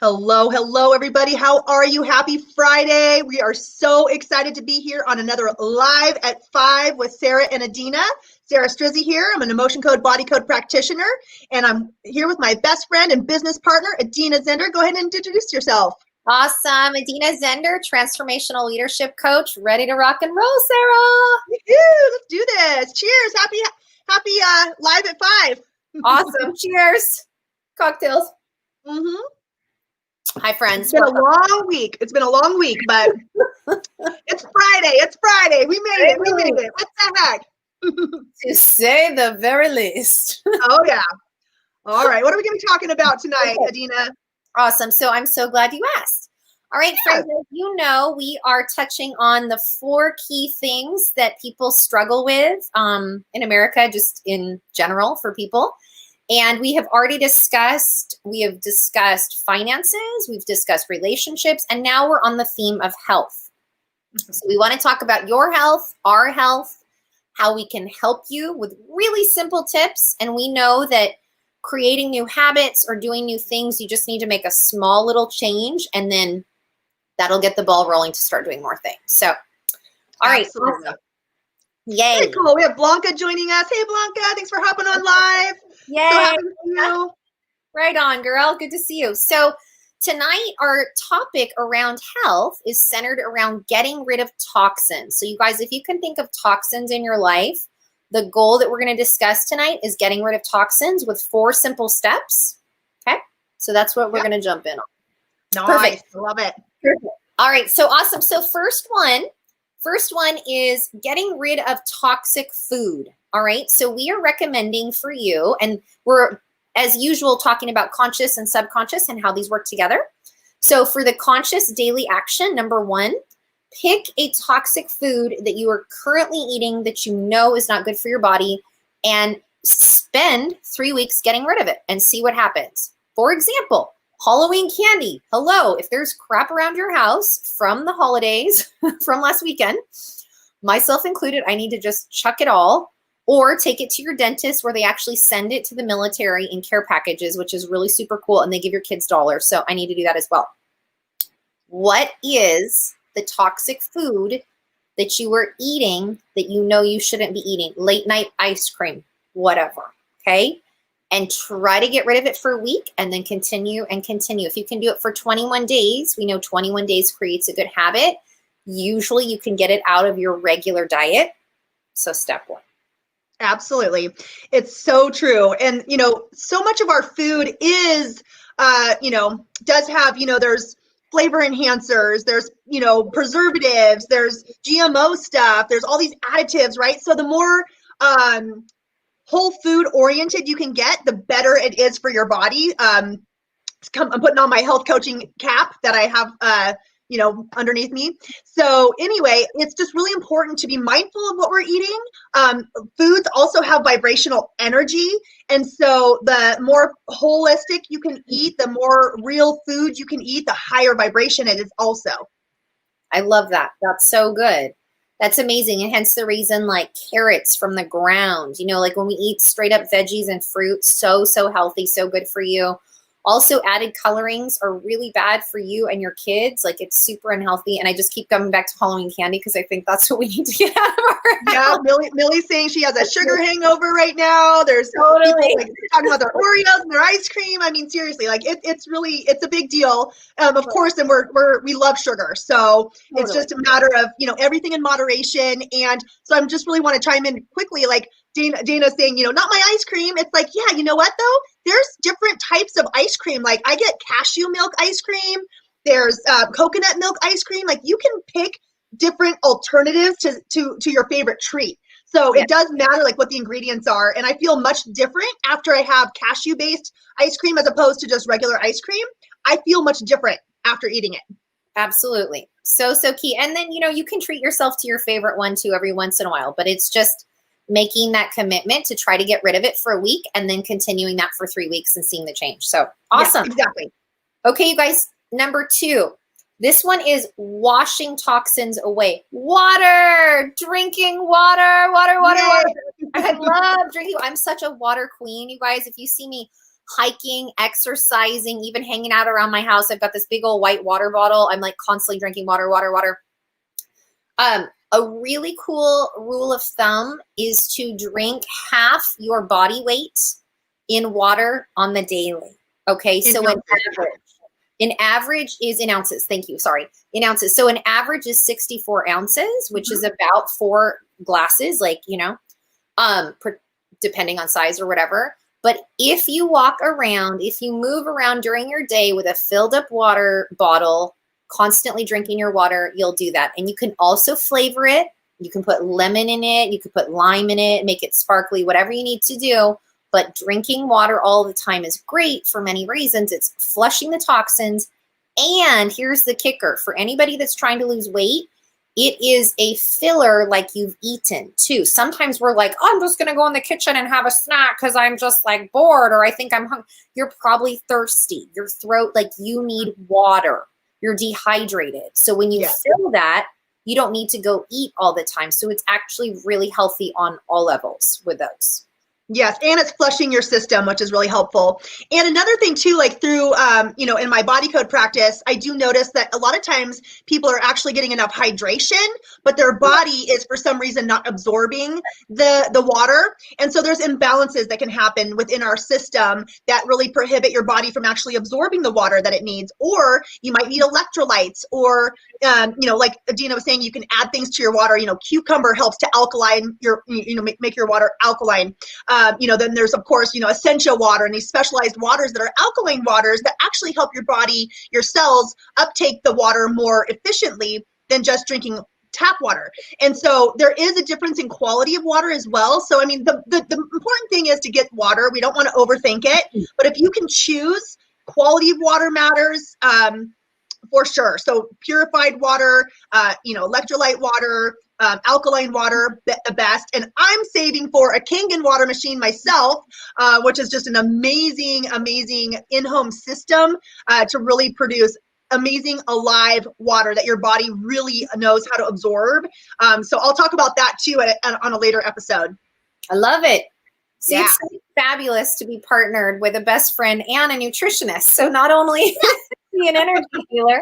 Hello, hello, everybody. How are you? Happy Friday. We are so excited to be here on another Live at 5 with Sarah and Adena. Sarah Strizzi here. I'm an emotion code, body code practitioner, and I'm here with my best friend and business partner, Adena Zender. Go ahead and introduce yourself. Awesome. Adena Zender, transformational leadership coach, ready to rock and roll, Sarah. Let's do this. Cheers. Happy Live at 5. Awesome. Cheers. Cocktails. Mm-hmm. Hi, friends. It's been a long week. It's been a long week, but it's Friday. It's Friday. We made it. We made it. What the heck? To say the very least. Oh, yeah. All right. What are we going to be talking about tonight, Adena? Awesome. So I'm so glad you asked. All right, friends, as you know, we are touching on the 4 key things that people struggle with in America, just in general for people. And we have discussed finances, we've discussed relationships, and now we're on the theme of health. So we want to talk about your health, our health, how we can help you with really simple tips. And we know that creating new habits or doing new things, you just need to make a small little change, and then that'll get the ball rolling to start doing more things. So, all right. Awesome. Yay. Very cool. We have Blanca joining us. Hey, Blanca. Thanks for hopping on live. Yay. So happy to see you. Right on, girl. Good to see you. So tonight, our topic around health is centered around getting rid of toxins. So you guys, if you can think of toxins in your life, the goal that we're going to discuss tonight is getting rid of toxins with 4 simple steps. Okay. So that's what we're going to jump in on. Nice. Perfect. Love it. Perfect. All right. So awesome. So first one is getting rid of toxic food. All right. So we are recommending for you, and we're, as usual, talking about conscious and subconscious and how these work together. So for the conscious daily action, number 1, pick a toxic food that you are currently eating that you know is not good for your body, and spend 3 weeks getting rid of it and see what happens. For example, Halloween candy. Hello, if there's crap around your house from the holidays from last weekend, myself included, I need to just chuck it all or take it to your dentist where they actually send it to the military in care packages, which is really super cool, and they give your kids dollars. So I need to do that as well. What is the toxic food that you are eating that you know you shouldn't be eating? Late night ice cream, whatever, okay? And try to get rid of it for a week and then continue and continue. If you can do it for 21 days, we know 21 days creates a good habit. Usually you can get it out of your regular diet. So step 1. Absolutely. It's so true. And, so much of our food is, does have, there's flavor enhancers, there's, preservatives, there's GMO stuff, there's all these additives, right? So the more whole food oriented you can get, the better it is for your body. I'm putting on my health coaching cap that I have, underneath me. So anyway, it's just really important to be mindful of what we're eating. Foods also have vibrational energy. And so the more holistic you can eat, the more real food you can eat, the higher vibration it is also. I love that. That's so good. That's amazing. And hence the reason, like carrots from the ground, like when we eat straight up veggies and fruits, so healthy, so good for you. Also, added colorings are really bad for you and your kids. Like, it's super unhealthy. And I just keep coming back to Halloween candy because I think that's what we need to get out of our house. Yeah, Millie's saying she has a sugar hangover right now. There's people talking about their Oreos and their ice cream. I mean, seriously, like it's a big deal. Of course, and we love sugar. So it's just a matter of, everything in moderation. And so I'm just really want to chime in quickly, like, Dana saying, not my ice cream. It's like, yeah, you know what though? There's different types of ice cream. Like I get cashew milk ice cream. There's coconut milk ice cream. Like you can pick different alternatives to your favorite treat. So it does matter like what the ingredients are. And I feel much different after I have cashew based ice cream as opposed to just regular ice cream. I feel much different after eating it. Absolutely. So key. And then, you can treat yourself to your favorite one too every once in a while, but it's just making that commitment to try to get rid of it for a week and then continuing that for 3 weeks and seeing the change. So awesome. Yeah, exactly. Okay, you guys, number 2, this one is washing toxins away. Water, drinking water. I love drinking. I'm such a water queen, you guys. If you see me hiking, exercising, even hanging out around my house. I've got this big old white water bottle. I'm like constantly drinking water, water, water. A really cool rule of thumb is to drink half your body weight in water on the daily. Okay, so an average is in ounces. Thank you. Sorry, in ounces. So an average is 64 ounces, which is about 4 glasses, like, you know, depending on size or whatever. But if you walk around, if you move around during your day with a filled up water bottle, constantly drinking your water, you'll do that. And you can also flavor it. You can put lemon in it. You can put lime in it, make it sparkly, whatever you need to do. But drinking water all the time is great for many reasons. It's flushing the toxins. And here's the kicker. For anybody that's trying to lose weight, it is a filler like you've eaten too. Sometimes we're like, oh, I'm just going to go in the kitchen and have a snack because I'm just like bored or I think I'm hungry. You're probably thirsty. Your throat, like you need water. You're dehydrated. So when you feel that, you don't need to go eat all the time. So it's actually really healthy on all levels with those. Yes, and it's flushing your system, which is really helpful. And another thing too, like through, you know, in my body code practice, I do notice that a lot of times people are actually getting enough hydration, but their body is for some reason not absorbing the water. And so there's imbalances that can happen within our system that really prohibit your body from actually absorbing the water that it needs. Or you might need electrolytes, or, you know, like Adena was saying, you can add things to your water. You know, cucumber helps to alkaline your, you know, make your water alkaline. You know, then there's, of course, you know, essential water and these specialized waters that are alkaline waters that actually help your body, your cells uptake the water more efficiently than just drinking tap water. And so there is a difference in quality of water as well. So, I mean, the important thing is to get water. We don't want to overthink it, but if you can choose, quality of water matters. For sure. So purified water, you know, electrolyte water, alkaline water, the best. And I'm saving for a Kangen water machine myself, which is just an amazing, amazing in-home system to really produce amazing alive water that your body really knows how to absorb. So I'll talk about that too on a later episode. I love it. See, it's so fabulous to be partnered with a best friend and a nutritionist. So not only is she an energy healer,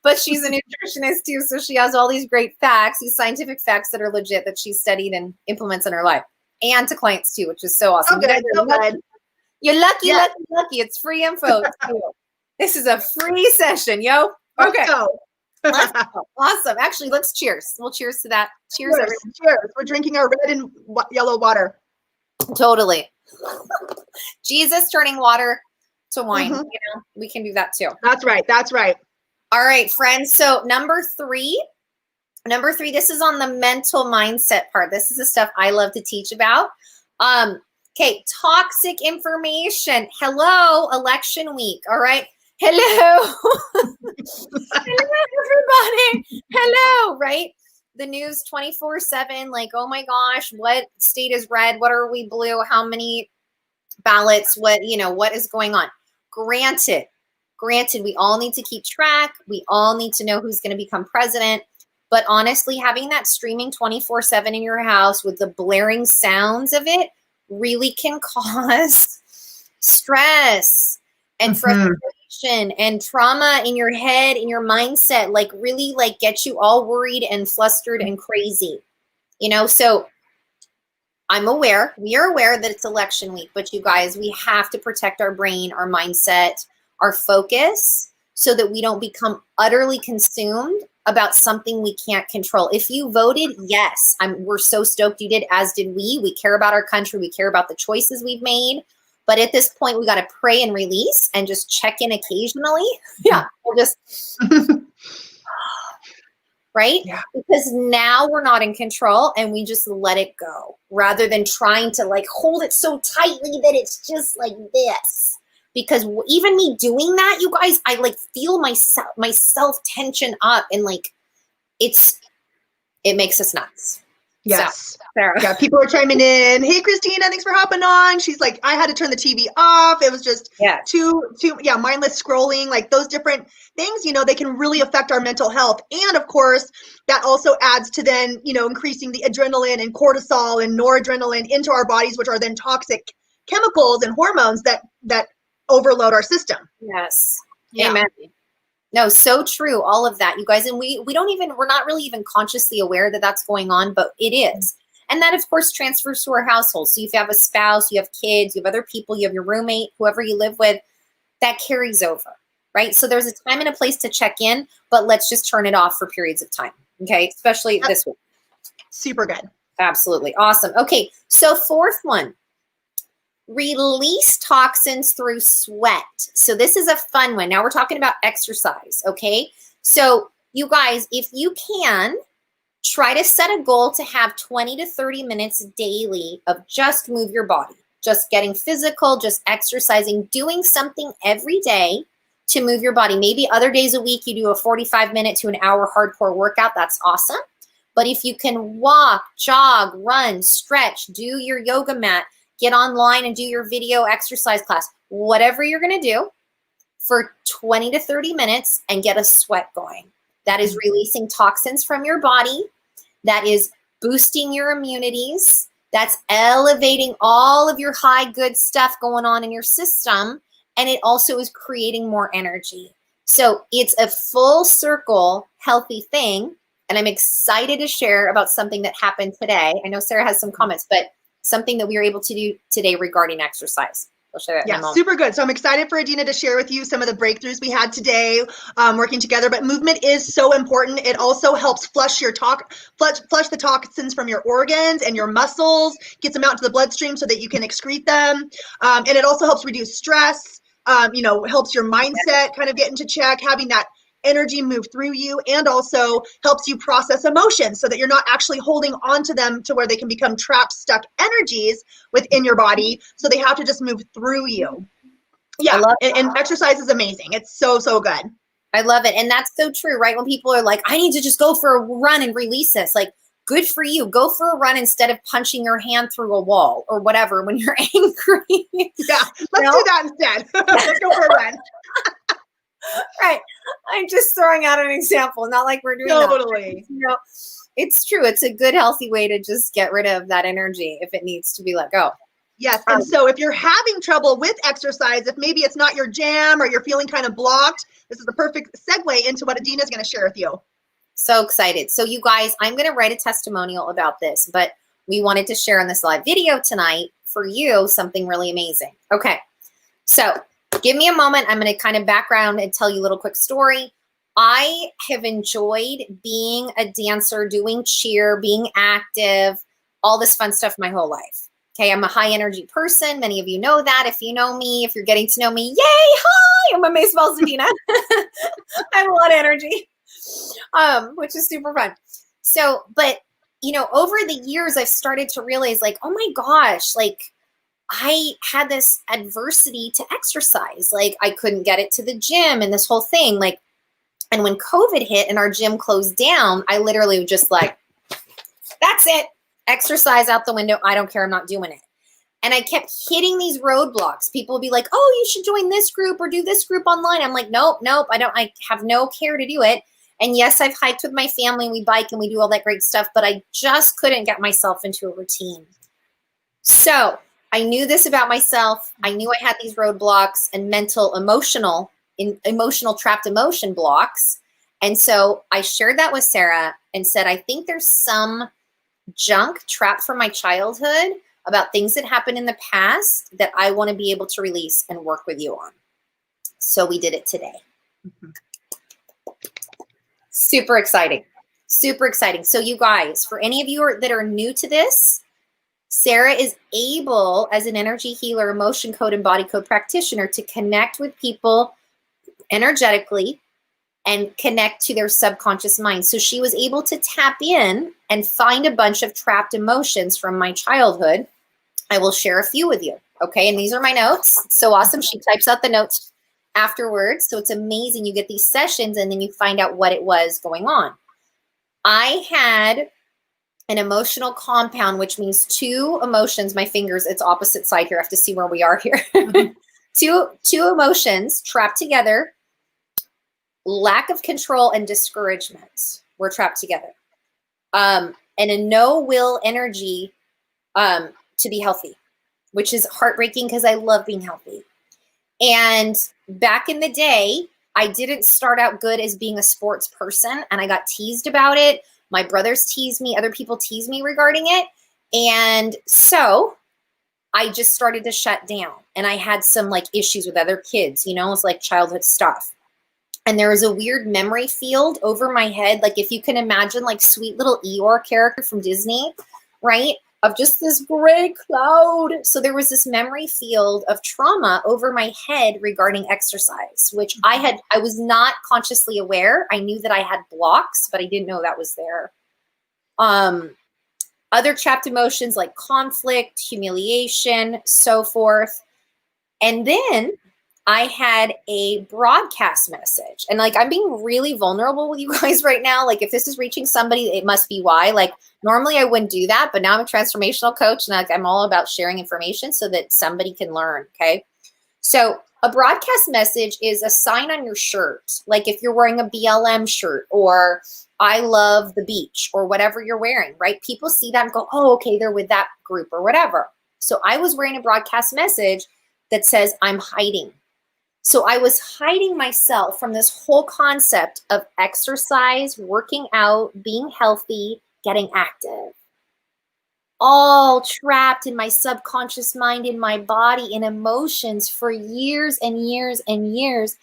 but she's a nutritionist too. So she has all these great facts, these scientific facts that are legit that she's studied and implements in her life and to clients too, which is so awesome. Okay, so good. You're lucky, lucky. It's free info too. This is a free session, yo. Okay. Let's go. Awesome. Actually, let's cheers. We'll cheers to that. Cheers, everyone. Cheers. We're drinking our red and yellow water. Totally. Jesus turning water to wine. You know, we can do that too. That's right. That's right. All right, friends. So number three, this is on the mental mindset part. This is the stuff I love to teach about. Okay, toxic information. Hello, election week. All right. Hello. Hello, everybody. Hello, right? The news 24/7, like, oh my gosh, what state is red? What are we blue? How many ballots? What, you know, what is going on? Granted, we all need to keep track. We all need to know who's going to become president. But honestly, having that streaming 24/7 in your house with the blaring sounds of it really can cause stress and frustration and trauma in your head, in your mindset, like really like get you all worried and flustered and crazy, you know? So we are aware that it's election week, but you guys, we have to protect our brain, our mindset, our focus so that we don't become utterly consumed about something we can't control. If you voted, yes, we're so stoked you did, as did we. We care about our country. We care about the choices we've made. But at this point, we got to pray and release and just check in occasionally. Yeah, we'll just, right? Yeah. Because now we're not in control and we just let it go rather than trying to like hold it so tightly that it's just like this. Because even me doing that, you guys, I like feel myself tension up and like it makes us nuts. Yes. So, Sarah. Yeah, people are chiming in. Hey, Christina, thanks for hopping on. She's like, I had to turn the TV off. It was just too mindless scrolling, like those different things, you know, they can really affect our mental health. And of course, that also adds to then, you know, increasing the adrenaline and cortisol and noradrenaline into our bodies, which are then toxic chemicals and hormones that overload our system. Yes. Yeah. Amen. No, so true. All of that, you guys. And we're not really even consciously aware that that's going on, but it is. And that, of course, transfers to our household. So if you have a spouse, you have kids, you have other people, you have your roommate, whoever you live with, that carries over, right? So there's a time and a place to check in, but let's just turn it off for periods of time. Okay. Especially this week. Super good. Absolutely. Awesome. Okay. So fourth one, release toxins through sweat. So this is a fun one. Now we're talking about exercise. Okay. So you guys, if you can, try to set a goal to have 20 to 30 minutes daily of just move your body, just getting physical, just exercising, doing something every day to move your body. Maybe other days a week you do a 45-minute to an hour hardcore workout. That's awesome. But if you can walk, jog, run, stretch, do your yoga mat, get online and do your video exercise class, whatever you're going to do for 20 to 30 minutes and get a sweat going. That is releasing toxins from your body. That is boosting your immunities. That's elevating all of your high good stuff going on in your system. And it also is creating more energy. So it's a full circle healthy thing. And I'm excited to share about something that happened today. I know Sarah has some comments, but something that we were able to do today regarding exercise. I'll share that in a moment. Super good. So I'm excited for Adena to share with you some of the breakthroughs we had today working together. But movement is so important. It also helps flush the toxins from your organs and your muscles, gets them out into the bloodstream so that you can excrete them. And it also helps reduce stress, helps your mindset kind of get into check, having that energy move through you, and also helps you process emotions so that you're not actually holding on to them to where they can become trapped, stuck energies within your body. So they have to just move through you. Yeah. And exercise is amazing. It's so, so good. I love it. And that's so true, right? When people are like, I need to just go for a run and release this, like, good for you. Go for a run instead of punching your hand through a wall or whatever when you're angry. Yeah. Let's do that instead. Let's go for a run. Right. I'm just throwing out an example, not like we're doing totally. That. It's true. It's a good, healthy way to just get rid of that energy if it needs to be let go. Yes. And so if you're having trouble with exercise, if maybe it's not your jam or you're feeling kind of blocked, this is the perfect segue into what Adena is going to share with you. So excited. So you guys, I'm going to write a testimonial about this, but we wanted to share on this live video tonight for you something really amazing. Okay. So give me a moment. I'm going to kind of background and tell you a little quick story. I have enjoyed being a dancer, doing cheer, being active, all this fun stuff my whole life. Okay, I'm a high energy person. Many of you know that. If you know me, if you're getting to know me, yay, hi, I'm Amazeballs Adena. I have a lot of energy, which is super fun. So, but, over the years, I've started to realize like, oh my gosh, like, I had this adversity to exercise. Like I couldn't get it to the gym and this whole thing. Like, and when COVID hit and our gym closed down, I literally was just like, that's it. Exercise out the window. I don't care. I'm not doing it. And I kept hitting these roadblocks. People would be like, oh, you should join this group or do this group online. I'm like, nope. I have no care to do it. And yes, I've hiked with my family. We bike and we do all that great stuff, but I just couldn't get myself into a routine. So I knew this about myself. I knew I had these roadblocks and emotional trapped emotion blocks. And so I shared that with Sarah and said, I think there's some junk trapped from my childhood about things that happened in the past that I want to be able to release and work with you on. So we did it today. Mm-hmm. Super exciting. Super exciting. So you guys, for any of you that are new to this, Sarah is able, as an energy healer, emotion code, and body code practitioner, to connect with people energetically and connect to their subconscious mind. So she was able to tap in and find a bunch of trapped emotions from my childhood. I will share a few with you. Okay. And these are my notes. It's so awesome. She types out the notes afterwards. So it's amazing. You get these sessions and then you find out what it was going on. I had an emotional compound, which means two emotions. My fingers, it's opposite side here. I have to see where we are here. Mm-hmm. two emotions trapped together. Lack of control and discouragement were trapped together. And a no-will energy to be healthy, which is heartbreaking because I love being healthy. And back in the day, I didn't start out good as being a sports person, and I got teased about it. My brothers teased me, other people teased me regarding it. And so I just started to shut down, and I had some like issues with other kids, you know, it's like childhood stuff. And there was a weird memory field over my head. Like if you can imagine like sweet little Eeyore character from Disney, right? Of just this gray cloud. So there was this memory field of trauma over my head regarding exercise, which I was not consciously aware. I knew that I had blocks, but I didn't know that was there. Other trapped emotions like conflict, humiliation, so forth. And then I had a broadcast message, and like, I'm being really vulnerable with you guys right now. Like if this is reaching somebody, it must be why. Like normally I wouldn't do that, but now I'm a transformational coach, and like, I'm all about sharing information so that somebody can learn. Okay. So a broadcast message is a sign on your shirt. Like if you're wearing a BLM shirt, or I love the beach, or whatever you're wearing, right? People see that and go, oh, okay, they're with that group or whatever. So I was wearing a broadcast message that says I'm hiding. So I was hiding myself from this whole concept of exercise, working out, being healthy, getting active. All trapped in my subconscious mind, in my body, in emotions for years and years and years.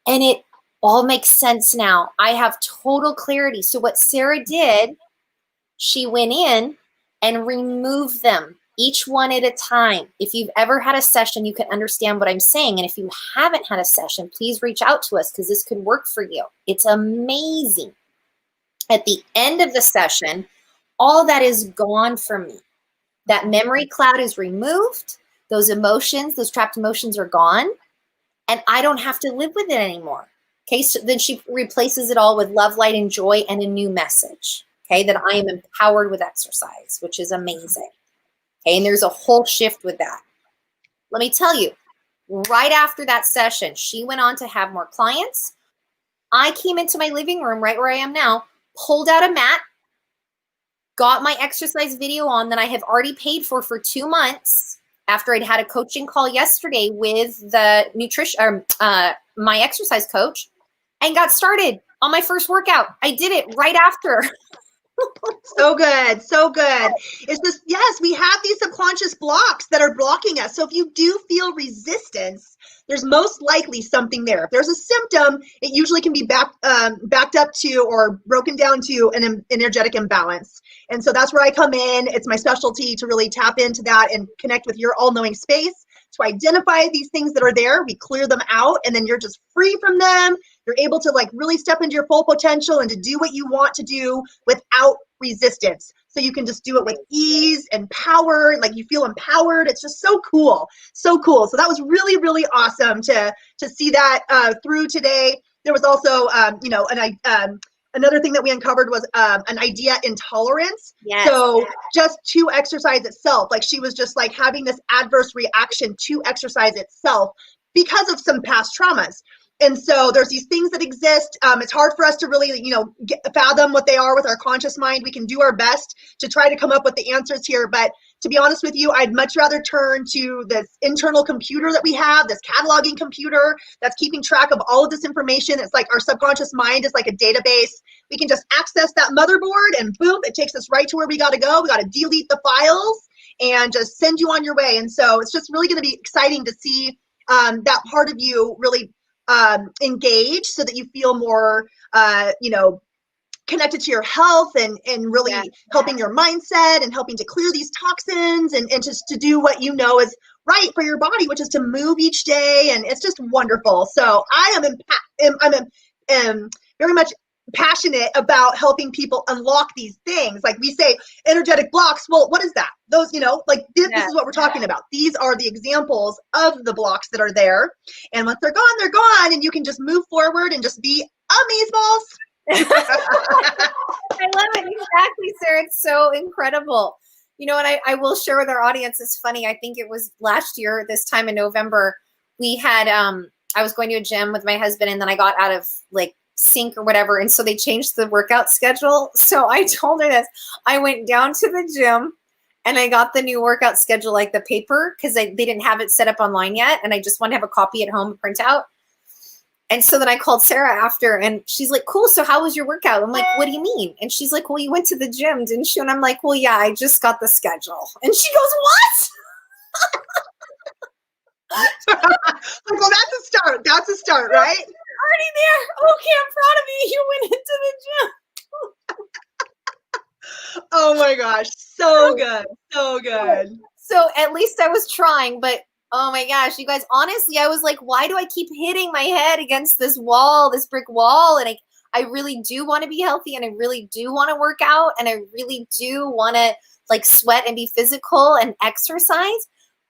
And it all makes sense now. I have total clarity. So what Sarah did, she went in and removed them, each one at a time. If you've ever had a session, you can understand what I'm saying. And if you haven't had a session, please reach out to us because this could work for you. It's amazing. At the end of the session, all that is gone from me. That memory cloud is removed. Those emotions, those trapped emotions are gone. And I don't have to live with it anymore. Okay, so then she replaces it all with love, light, and joy, and a new message. Okay, that I am empowered with exercise, which is amazing. Okay, and there's a whole shift with that. Let me tell you, right after that session, she went on to have more clients. I came into my living room right where I am now, pulled out a mat, got my exercise video on that I have already paid for 2 months after I'd had a coaching call yesterday with the my exercise coach, and got started on my first workout. I did it right after. So good. So good. It's just, yes, we have these subconscious blocks that are blocking us. So if you do feel resistance, there's most likely something there. If there's a symptom, it usually can be backed up to or broken down to an energetic imbalance. And so that's where I come in. It's my specialty to really tap into that and connect with your all-knowing space to identify these things that are there. We clear them out, and then you're just free from them. You're able to like really step into your full potential and to do what you want to do without resistance. So you can just do it with ease and power, like you feel empowered. It's just so cool. So cool. So that was really, really awesome to see that through today. There was also, another thing that we uncovered was an idea intolerance. Yes. So just to exercise itself, like she was just like having this adverse reaction to exercise itself because of some past traumas. And so there's these things that exist. It's hard for us to really, fathom what they are with our conscious mind. We can do our best to try to come up with the answers here. But to be honest with you, I'd much rather turn to this internal computer that we have, this cataloging computer that's keeping track of all of this information. It's like our subconscious mind is like a database. We can just access that motherboard and boom, it takes us right to where we got to go. We got to delete the files and just send you on your way. And so it's just really going to be exciting to see that part of you really engage so that you feel more, connected to your health and really helping your mindset and helping to clear these toxins and just to do what you know is right for your body, which is to move each day. And it's just wonderful. So I am very much passionate about helping people unlock these things. Like we say, energetic blocks. Well, what is that? Those, this is what we're talking about. These are the examples of the blocks that are there. And once they're gone, and you can just move forward and just be amazeballs. I love it. Exactly, Sarah. It's so incredible. And I will share with our audience, it's funny. I think it was last year, this time in November, we had, I was going to a gym with my husband, and then I got out of like sync or whatever. And so they changed the workout schedule. So I told her this. I went down to the gym And I got the new workout schedule, like the paper, because they didn't have it set up online yet. And I just want to have a copy at home to print out. And so then I called Sarah after and she's like, cool. So how was your workout? I'm like, what do you mean? And she's like, well, you went to the gym, didn't you? And I'm like, well, yeah, I just got the schedule. And she goes, what? Well, that's a start. That's a start, right? Already there. Okay, I'm proud of you. You went into the gym. Oh my gosh. So good. So good. So at least I was trying, but oh my gosh, you guys, honestly, I was like, why do I keep hitting my head against this wall, this brick wall? And I really do want to be healthy and I really do want to work out and I really do want to like sweat and be physical and exercise.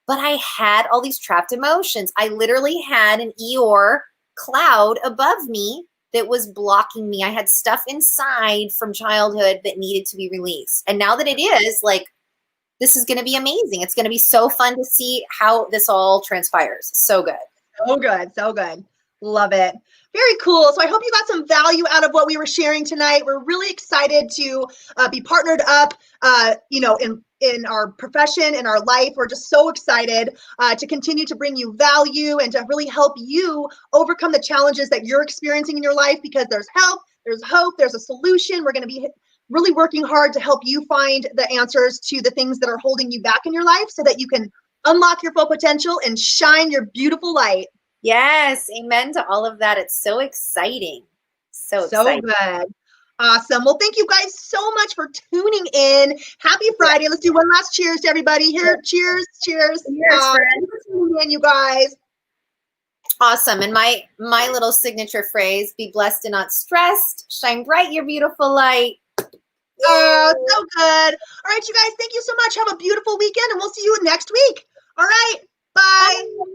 But I had all these trapped emotions. I literally had an Eeyore cloud above me that was blocking me. I had stuff inside from childhood that needed to be released. And now that it is, like, this is going to be amazing. It's going to be so fun to see how this all transpires. So good. So good. So good. Love it. Very cool. So I hope you got some value out of what we were sharing tonight. We're really excited to be partnered up, in our profession, in our life. We're just so excited to continue to bring you value and to really help you overcome the challenges that you're experiencing in your life, because there's help, there's hope, there's a solution. We're going to be really working hard to help you find the answers to the things that are holding you back in your life so that you can unlock your full potential and shine your beautiful light. Yes. Amen to all of that. It's so exciting. So exciting. Good. Awesome. Well, thank you guys so much for tuning in. Happy Friday. Let's do one last cheers to everybody here. Cheers. Cheers. Cheers, friends. Tuning in, you guys. Awesome. And my little signature phrase, be blessed and not stressed. Shine bright your beautiful light. Oh, so good. All right, you guys, thank you so much. Have a beautiful weekend, and we'll see you next week. All right. Bye.